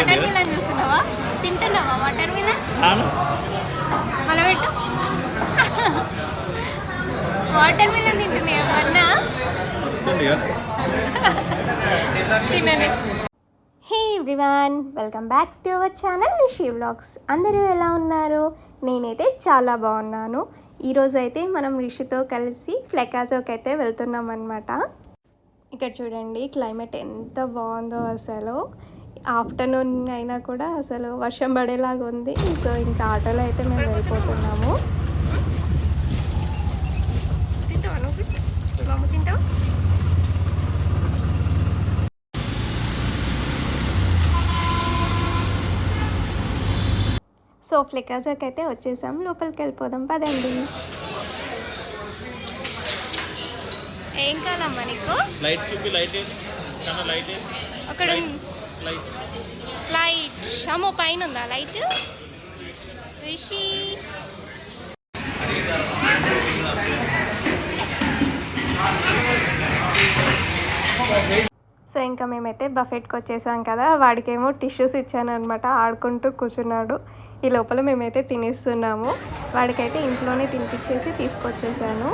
Water melon చూస్తున్నావా? తింటున్నావా water melon? మళ్ళీ పెట్టు. వాటర్ మిలన్ తింటున్నాయా అన్నా? తినని. హే everyone, welcome back to our channel Rishi vlogs. అందరూ ఎలా ఉన్నారు? నేనైతే చాలా బాగున్నాను. ఈరోజు అయితే మనం రిషితో కలిసి ఫ్లెకాజోకి అయితే వెళ్తున్నాం అనమాట. ఇక్కడ చూడండి క్లైమేట్ ఎంత బాగుందో అసలు. ఆఫ్టర్నూన్ అయినా కూడా అసలు వర్షం పడేలాగా ఉంది. సో ఇంకా ఆటోలో అయితే మేము వెళ్ళిపోతున్నాము. సో ఫ్లెకాజోకి అయితే వచ్చేసాం. లోపలికి వెళ్ళిపోదాం పదండి. ఏం కావాలమ్మా నీకు? లైట్ చూపి. లైట్ లైట్ అక్కడ లైట్ అమ్మో పైన ఉందా లైట్? రిషి సో ఇంకా మేమైతే బఫెట్కి వచ్చేసాం కదా. వాడికేమో టిష్యూస్ ఇచ్చాను అనమాట. ఆడుకుంటూ కూర్చున్నాడు. ఈ లోపల మేమైతే తినేస్తున్నాము. వాడికైతే ఇంట్లోనే తినిపించేసి తీసుకొచ్చేసాను.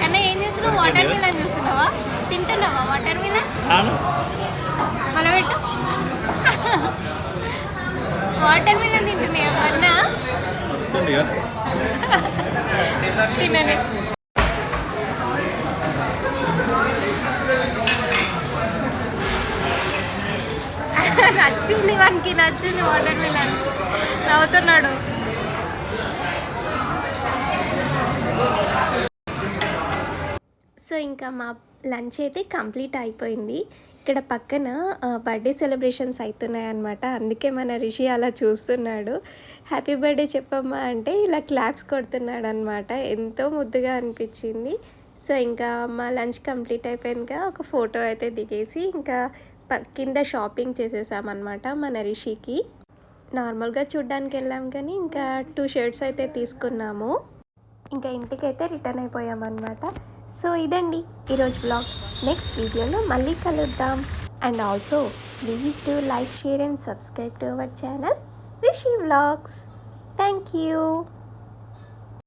అన్న ఏం చేస్తున్నావు? వాటర్ మిలన్ చూస్తున్నావా? తింటున్నావా వాటర్ మిలన్? మళ్ళీ పెట్టు. వాటర్ మిలన్ తింటున్నాయా అన్నా? తినని. నచ్చింది వానికి, నచ్చింది వాటర్ మిలన్. నవ్వుతున్నాడు. సో ఇంకా మా లంచ్ అయితే కంప్లీట్ అయిపోయింది. ఇక్కడ పక్కన బర్త్డే సెలబ్రేషన్స్ అవుతున్నాయి అన్నమాట. అందుకే మన రిషి అలా చూస్తున్నాడు. హ్యాపీ బర్త్డే చెప్పమ్మా అంటే ఇలా క్లాప్స్ కొడుతున్నాడు అనమాట. ఎంతో ముద్దుగా అనిపించింది. సో ఇంకా మా లంచ్ కంప్లీట్ అయిపోయాక ఒక ఫోటో అయితే దిగేసి ఇంకా కింద షాపింగ్ చేసేసామన్నమాట మన రిషికి. నార్మల్గా చూడ్డానికి వెళ్ళాం కానీ ఇంకా 2 షర్ట్స్ అయితే తీసుకున్నాము. ఇంకా ఇంటికైతే రిటర్న్ అయిపోయామన్నమాట. సో ఇదండి ఈరోజు బ్లాగ్. నెక్స్ట్ వీడియోలో మళ్ళీ కలుద్దాం. And also please do like, share and subscribe to our channel Rishi vlogs. Thank you.